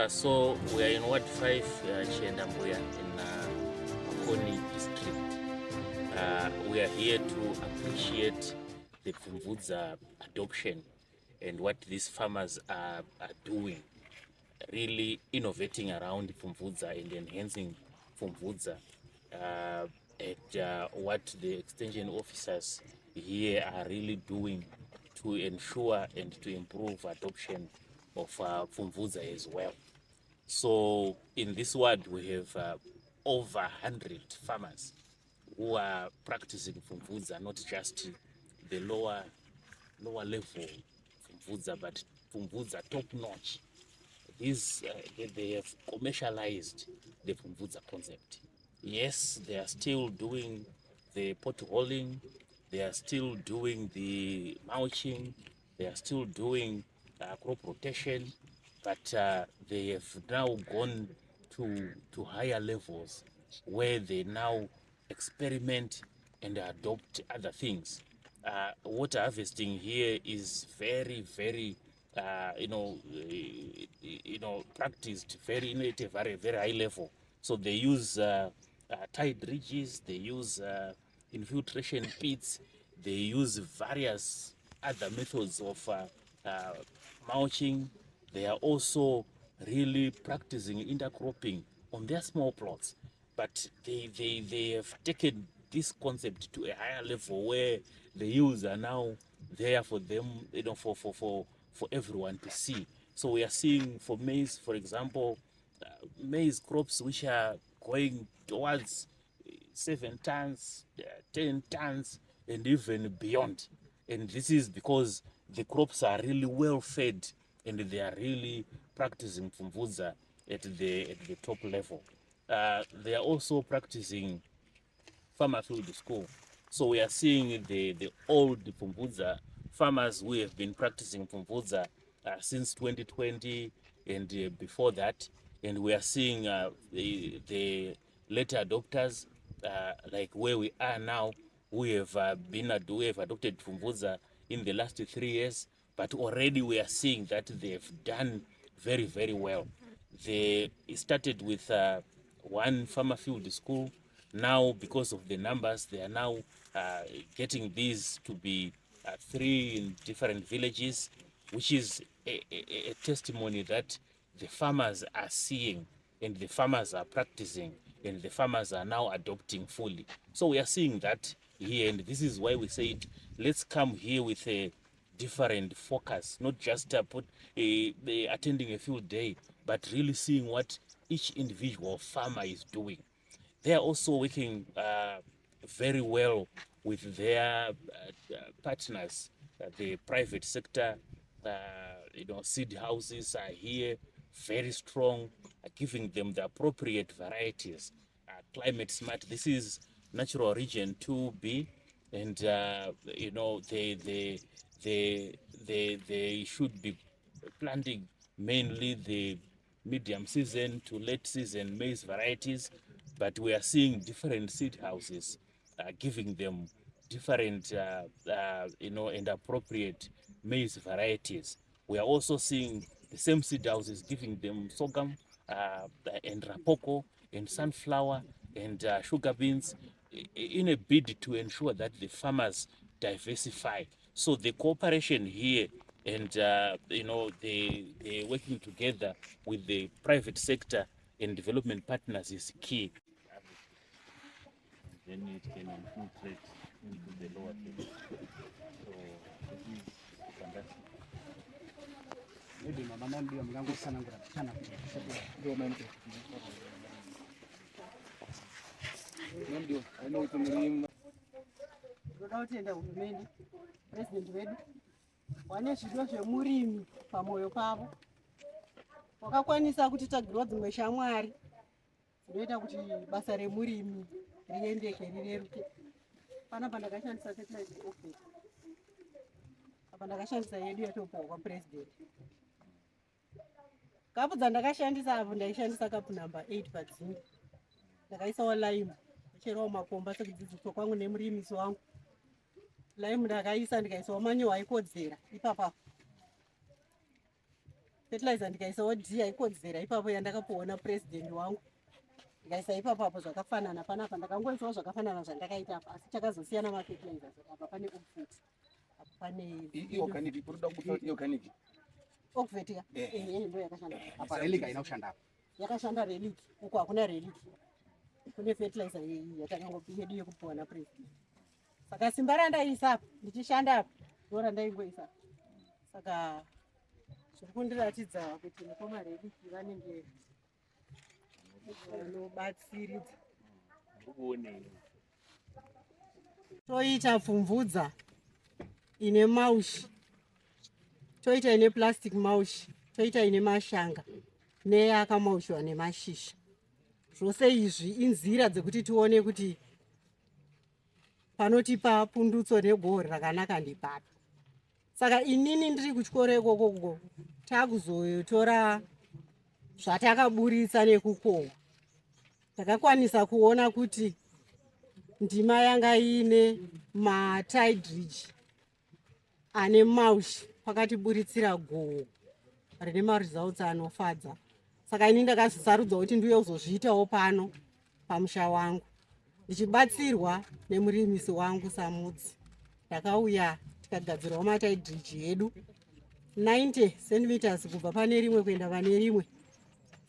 So we are in Ward 5, Chiendambuya in Makoni District. We are here to appreciate the Pfumvudza adoption and what these farmers are doing, really innovating around Pfumvudza and enhancing Pfumvudza, and what the extension officers here are really doing to ensure and to improve adoption of Pfumvudza as well. So in this ward, we have over 100 farmers who are practicing Pfumvudza, not just the lower level Pfumvudza, but Pfumvudza top notch. They have commercialized the Pfumvudza concept. Yes, they are still doing the potholing, they are still doing the mulching, they are still doing crop rotation, but they have now gone to higher levels where they now experiment and adopt other things. Water harvesting here is very, very practiced very at a very, very high level. So they use tide ridges, they use infiltration pits, they use various other methods of mulching. They are also really practicing intercropping on their small plots, but they have taken this concept to a higher level where the yields are now there for them, for everyone to see. So we are seeing for maize, for example, maize crops which are going towards 7 tons, 10 tons, and even beyond. And this is because the crops are really well fed and they are really practicing Pfumvudza at the top level. They are also practicing farmer field school. So we are seeing the old Pfumvudza farmers who have been practicing Pfumvudza since 2020 and before that. And we are seeing the later adopters, like where we are now, we have adopted Pfumvudza in the last 3 years, but already we are seeing that they've done very, very well. They started with one farmer field school. Now, because of the numbers, they are now getting these to be 3 in different villages, which is a testimony that the farmers are seeing and the farmers are practicing and the farmers are now adopting fully. So we are seeing that here, and this is why we said let's come here with a different focus, not just attending a field day, but really seeing what each individual farmer is doing. They are also working very well with their partners, the private sector. Seed houses are here, very strong, giving them the appropriate varieties, climate smart. This is natural region 2B, and they should be planting mainly the medium season to late season maize varieties, but we are seeing different seed houses giving them different and appropriate maize varieties. We are also seeing the same seed houses giving them sorghum and rapoko and sunflower and sugar beans in a bid to ensure that the farmers diversify. So the cooperation here and they working together with the private sector and development partners is key. Then it can infiltrate into the lower table. So this is fantastic. Maybe mama ndio mlango sana ngora chana ndio mende ndio ano tumirimu ndoda utenda hurumende president wedu wane zvido zvemurimi pamoyo pavo wakakwanisa kuti tagirwa dzimwe shamwari dzinoita kuti basa remurimi riendeke rireruke. Panapa ndakashandisa satellite office apa ndakashandisa yedu yatopa kwa president. Kapu dzandakashandisa apo ndaishandisa kapu number 8 padzingi. Ndakaisawo lime chero makomba sekudzidziswa kwangu nemurimisi wangu. Lime ndakaisa ndikaisawo manyowa aikodzera ipapa. fertilizer ndikaisawo d haikodzera ipapo yandakapuwa napurezidendi wangu, ndikaisa ipapo apo zvakafanana panapa. Ndakangoisawo zvakafanana zvandakaita apa, asi chakazosiyana mafertilizers apa pane okvet, apa pane organic okvet ka ndo yakashanda apa relic haina kushanda apa, yakashanda relic uko hakuna relic, kune fertilizer yedu yekupuwa napurezidendi. Saka simba randaisa apa ndichishanda apa ndo randaingoisa apa. Saka zviri kundiratidza kuti nekomarelic vanenge vanobatsiridza. Toita pfumvudza ine maushi, toita ine plastic maushi, toita ine mashanga neyakamaushwa nemashizha. Zvose izvi inzira dzekuti tione kuti panotipa pundutso negohwo rakanaka ndepapa. Saka inini ndiri kutyore ikoko takuzotora zvatakaburitsa nekukohwa, takakwanisa kuona kuti ndima yanga ine matide ridge ane maushi kwakatiburitsira gohwo rine maresults anofadza. Saka ini ndakazosarudza kuti ndiuye kuzozviitawo pano pamusha wangu ndichibatsirwa nemurimisi wangu samudzi. Ndakauya tikagadzirawo matide ridge yedu 90 cm kubva pane rimwe kuenda pane rimwe,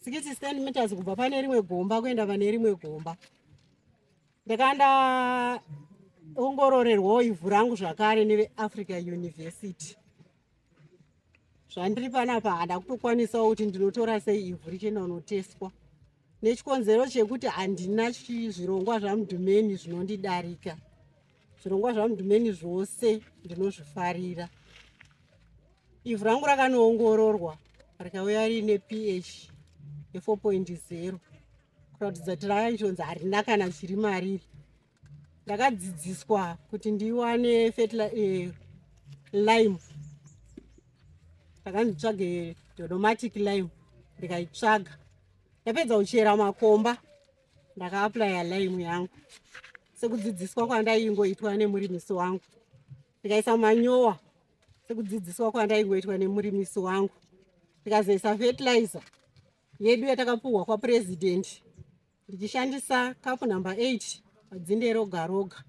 60 cm kubva pane rimwe gomba kuenda pane rimwe gomba. Ndakandaongororerwawo ivhu rangu zvakare neveAfrica University. Zvandiri panapa handa kutokwanisawo kuti ndinotora sei ivhu richienda kunoteswa nechikonzero chekuti handina zvirongwa zvamudhumeni zvinondidarika. Zvirongwa zvamudhumeni zvose ndinozvifarira. Ivhu rangu rakanoongororwa rikauya rine pH ye4.0 kuratidza kuti rakaitonzi harina kana chiri mariri. Ndakadzidziswa kuti ndiwane lime, ndakanditsvage dodomatic lime ndikaitsvaga. Ndapedza kuchera makomba ndakaaplya lime yangu sekudzidziswa kwandaingoitwa nemurimisi wangu. Ndikaisa manyowa sekudzidziswa kwandaingoitwa nemurimisi wangu. Ndikazoisa fertilizer yedu yatakapuhwa kwapurezidendi ndichishandisa kapu namba 8 padzinde roga roga.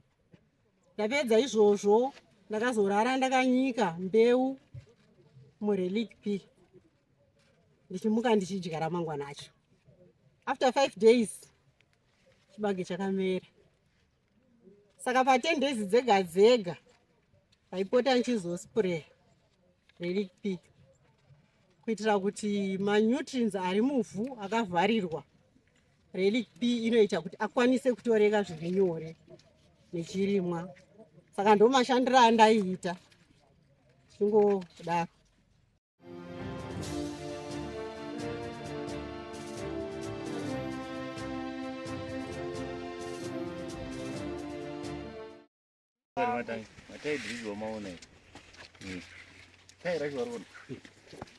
Ndapedza izvozvo ndakazorara ndakanyika mbeu murelic pea ndichimuka ndichidya ramangwana acho. After 5 days chibage chakamera. Saka pa10 days dzega dzega ndaipota ndichizospray relic pea kuitira kuti manutrients ari muvhu akavharirwa, relic pea inoita kuti akwanise kutoreka zviri nyore nechirimwa. Saka ndo mashandiro andaiita chingodaro.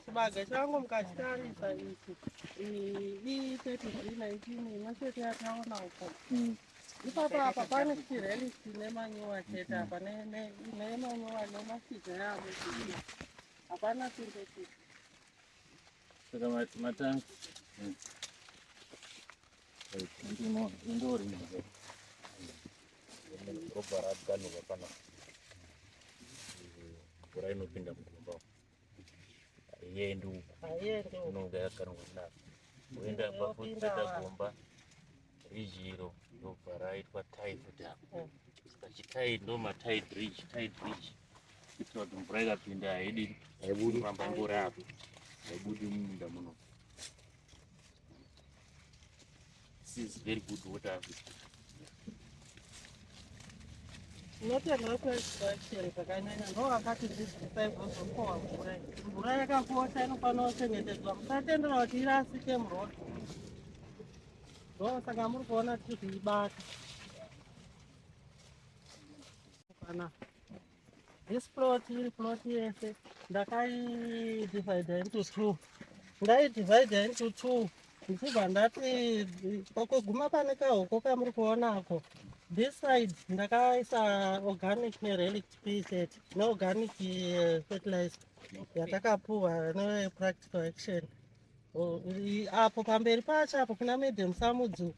Chibage changu mukachitarisa ichi i3319 imwechete yataona uko. Ipapo apa pane chireli chine manyowa chete apa nemanyowa nemashizha yaamuzvii. Hapana synthetic. Saka matangi indori ropa raganuka pana mvura inopinda mugomba haiendi uko, inonga yaganuka napo oenda pafutata gomba rijiro ndobva raitwa tide apo. Saka chitide ndo matide ridge kuitira kuti mvura ikapinda haidi kuramba ngori apo, haibudi mumunda muno. This is very good water harvesting. Unotenda kwezvakachena zvakanyanya ndovakati dzidzisa izvozvo mvura. Mvura yakakosha inofanira kuchengetedzwa, musatendera kuti irasike murodhi. Ndosaka muri kuona tiri kuibata. This plot iri plot yese ndakaidivide into 2. Ndaidivide into 2 ndichibva ndati kwakuguma pane kahoko kamuri kuonako. This side ndakaisa organic nerelic pea set neorganic fertilizer. yatakapuwa nepractical action apo pamberi pacho apo kuna medium samudzu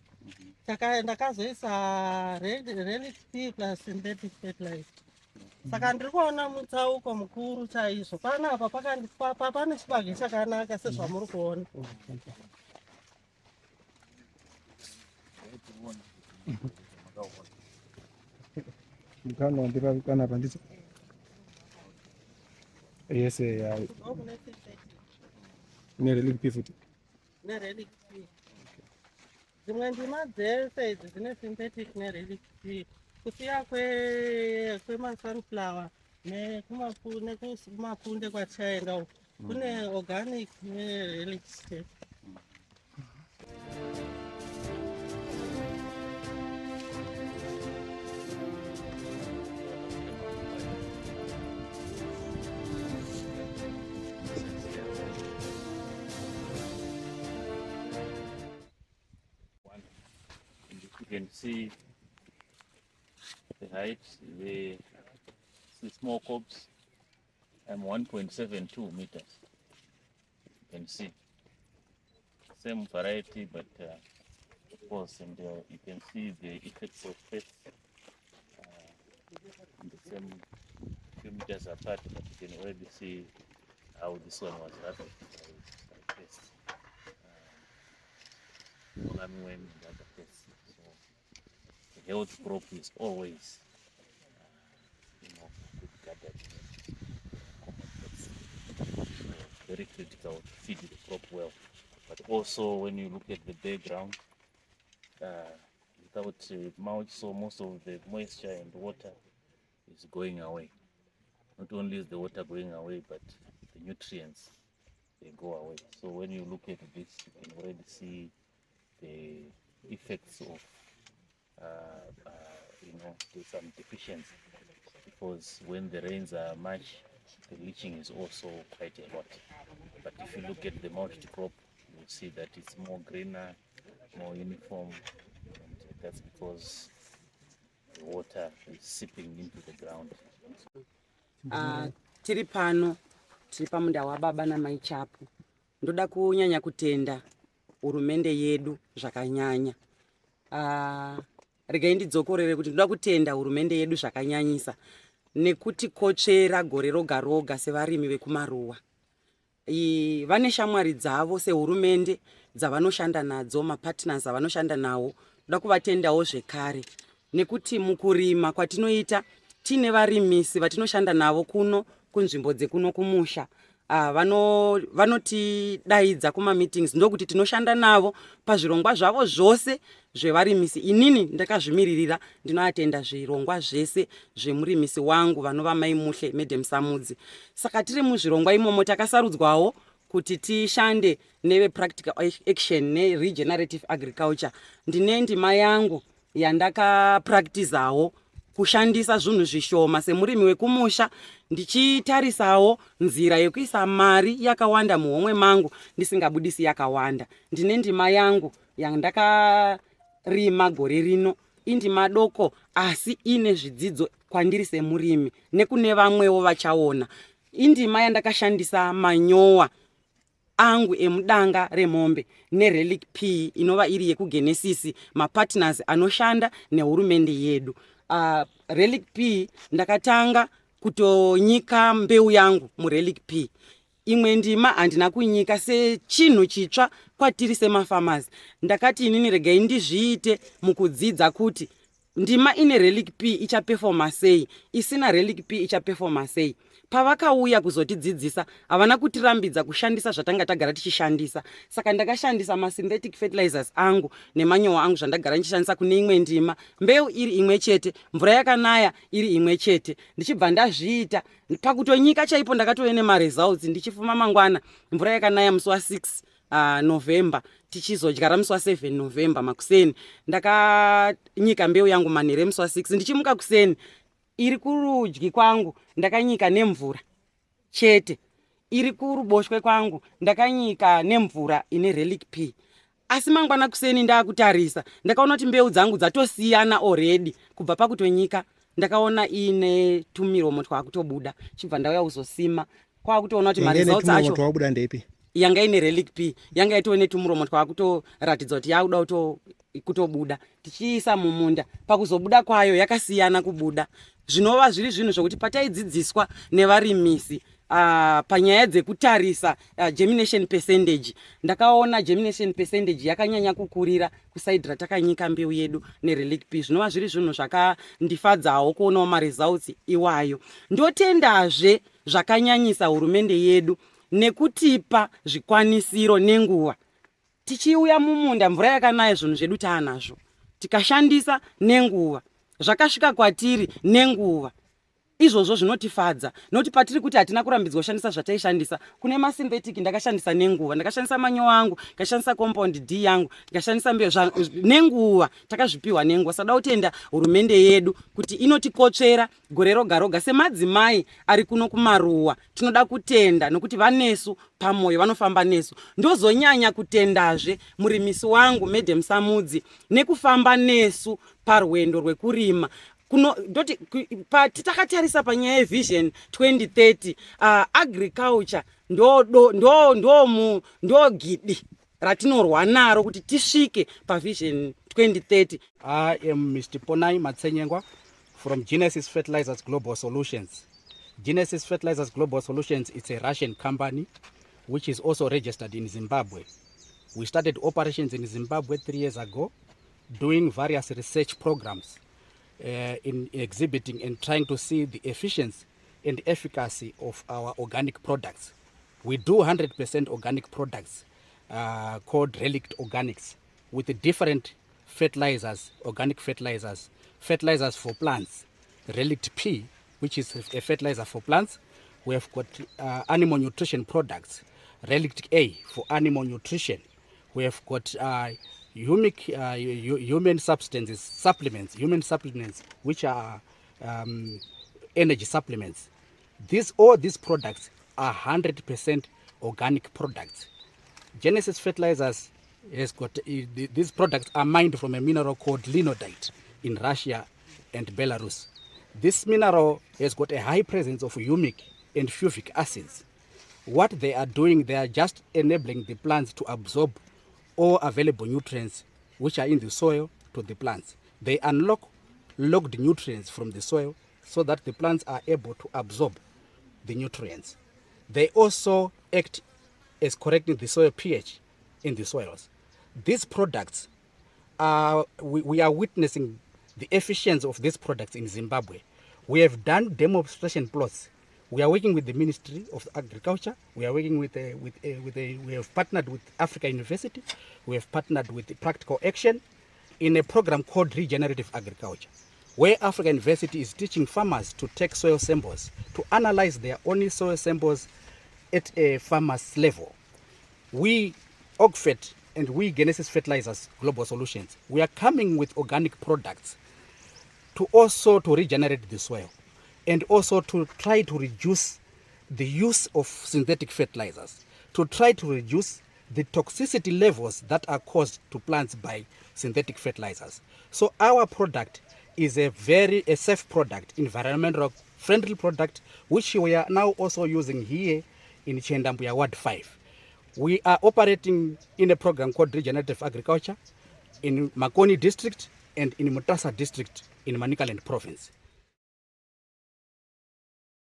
ndakazoisa relic P plus synthetic fertilizer. Saka ndiri kuona mutsauko mukuru chaizvo. Panapa pane chibage chakanaka sezvamuri kuona. Mkano ndira kana pandicho. Yes, ne relic P futi. Ne relic P. Dzimwe ndima dzese idzi dzine synthetic ne relic P. Kusiya kwemasunflower nekumapunde kwatichaenda kune organic ne relic P. You can see the height, the small copse. I'm 1.72 meters. You can see same variety, but of course, and you can see the effects of pests in the same few meters apart, but you can already see how this one was ravaged by pests. When the other pests. So the health crop is always good gathered common pests. So very critical to feed the crop well. But also when you look at the background, without mulch, so most of the moisture and water is going away. Not only is the water going away, but the nutrients, they go away. So when you look at this, you can already see the effects of there's some deficiency, because when the rains are much, the leaching is also quite a lot. But if you look at the mulched crop, you'll see that it's more greener, more uniform, and that's because the water is seeping into the ground. Tiri pano tiri pamunda wababa namai chapu. Ndoda kunyanya kutenda hurumende yedu zvakanyanya. Regai ndidzokorere kuti ndoda kutenda hurumende yedu zvakanyanyisa nekuti kotsvera gore roga roga sevarimi vekumaruwa. Vane shamwari dzavo sehurumende dzavanoshanda nadzo, mapartners avanoshanda nawo. Ndoda kuvatendawo zvekare nekuti mukurima kwatinoita tine varimisi vatinoshanda navo kuno kunzvimbo dzekuno kumusha. Vanotidaidza kuma meetings ndokuti tinoshanda navo pazvirongwa zvavo zvose zvevarimisi. Inini ndakazvimiririra ndinoatenda zvirongwa zvese zvemurimisi wangu vanova mai Muhle Madam Samudzi. Saka tiri muzvirongwa imomo takasarudzwawo kuti tishande neve practical action ne regenerative agriculture. Ndine ndima yangu yandakapractizawo kushandisa zvinhu zvishoma semurimi wekumusha, ndichitarisawo nzira yekuisa mari yakawanda muhomwe mangu ndisingabudisi yakawanda. Ndine ndima yangu yandakarima gore rino, indima doko asi ine zvidzidzo kwandiri semurimi nekune vamwewo vachaona. Indima yandakashandisa manyowa angu emudanga remombe nerelic P inova iri yekugenesis, mapartners anoshanda nehurumende yedu. Relic P ndakatanga kutonyika mbeu yangu murelic P. Imwe ndima handina kunyika sechinhu chitsva kwatiri semafarmers. Ndakati inini regai ndizviite mukudzidza kuti ndima ine relic P ichaperforma sei, isina relic P ichaperforma sei. Pavakauya kuzotidzidzisa havana kutirambidza kushandisa zvatanga tagara tichishandisa. Saka ndakashandisa masynthetic fertilizers angu nemanyowa angu zvandagara nichishandisa kune imwe ndima, mbeu iri imwe chete, mvura yakanaya iri imwe chete. Ndichibva ndazviita pakutonyika chaipo ndakatove nemaresults. Ndichifuma mangwana mvura yakanaya musi wa6 November tichizodyara musi wa7 November makuseni. Ndakanyika mbeu yangu manhere musi wa6. Ndichimuka kuseni iri kurudyi kwangu ndakanyika nemvura chete, iri kuruboshwe kwangu ndakanyika nemvura ine relic P. Asi mangwana kuseni ndakutarisa ndakaona kuti mbeu dzangu dzatosiyana already. Kubva pakutonyika ndakaona ine tumiromo twakutobuda. Chibva ndauya kuzosima kwakutoona kuti maresults acho wabuda ndeipi yanga ine relic p yanga itoone tumuromo twakutoratidza kuti yakuda kutobuda tichiisa mumunda. Pakuzobuda kwayo yakasiyana kubuda, zvinova zviri zvinhu zvokuti pataidzidziswa nevarimisi panyaya dzekutarisa germination percentage, ndakaona germination percentage yakanyanya kukurira kusaidi ratakanyika mbeu yedu nerelic p. Zvinova zviri zvinhu zvakandifadzawo kuonawo maresults iwayo. Ndotendazve zvakanyanyisa hurumende yedu nekutipa zvikwanisiro nenguva. Tichiuya mumunda mvura yakanaya zvinhu zvedu taanazvo, tikashandisa nenguva, zvakasvika kwatiri nenguva. Izvozvo zvinotifadza nokuti patiri kuti hatina kurambidzwa kushandisa zvataishandisa. Kune masynthetic ndakashandisa nenguva, ndakashandisa manyowa angu, ndikashandisa compound D yangu, ndikashandisa mbeu nenguva, takazvipiwa nenguva. Sada kutenda hurumende yedu kuti inotikotsvera gore roga roga. Semadzimai ari kuno kumaruwa tinoda kutenda nokuti vanesu pamoyo, vanofamba nesu. Ndozonyanya kutendazve murimisi wangu Madam Samudzi nekufamba nesu parwendo rwekurima. Ndoti takatarisa panyaya yevision 2030 agriculture ndo gidi ratinorwa naro kuti tisvike pavision 2030. I am Mr. Ponai Matsenyengwa from Genesis Fertilizers Global Solutions. Genesis Fertilizers Global Solutions is a Russian company which is also registered in Zimbabwe. We started operations in Zimbabwe 3 years ago, doing various research programs in exhibiting and trying to see the efficiency and efficacy of our organic products. We do 100% organic products called Relict Organics with the different fertilizers, organic fertilizers, fertilizers for plants, Relict P, which is a fertilizer for plants. We have got animal nutrition products, Relict A for animal nutrition. We have got human substances, human supplements, which are energy supplements. All these products are 100% organic products. Genesis Fertilizers has got these products are mined from a mineral called linodite in Russia and Belarus. This mineral has got a high presence of humic and fulvic acids. What they are doing, they are just enabling the plants to absorb all available nutrients which are in the soil to the plants. They unlock locked nutrients from the soil so that the plants are able to absorb the nutrients. They also act as correcting the soil pH in the soils. These products we are witnessing the efficiency of these products in Zimbabwe. We have done demonstration plots. We are working with the Ministry of Agriculture. We are working we have partnered with Africa University. We have partnered with Practical Action in a program called Regenerative Agriculture, where Africa University is teaching farmers to take soil samples, to analyze their own soil samples at a farmer's level. We, OGFET, and we, Genesis Fertilizers Global Solutions, we are coming with organic products to regenerate the soil, and also to try to reduce the use of synthetic fertilizers, to try to reduce the toxicity levels that are caused to plants by synthetic fertilizers. So our product is a very safe product, environmental friendly product, which we are now also using here in Chiendambuya Ward 5. We are operating in a program called Regenerative Agriculture in Makoni District and in Mutasa District in Manicaland Province.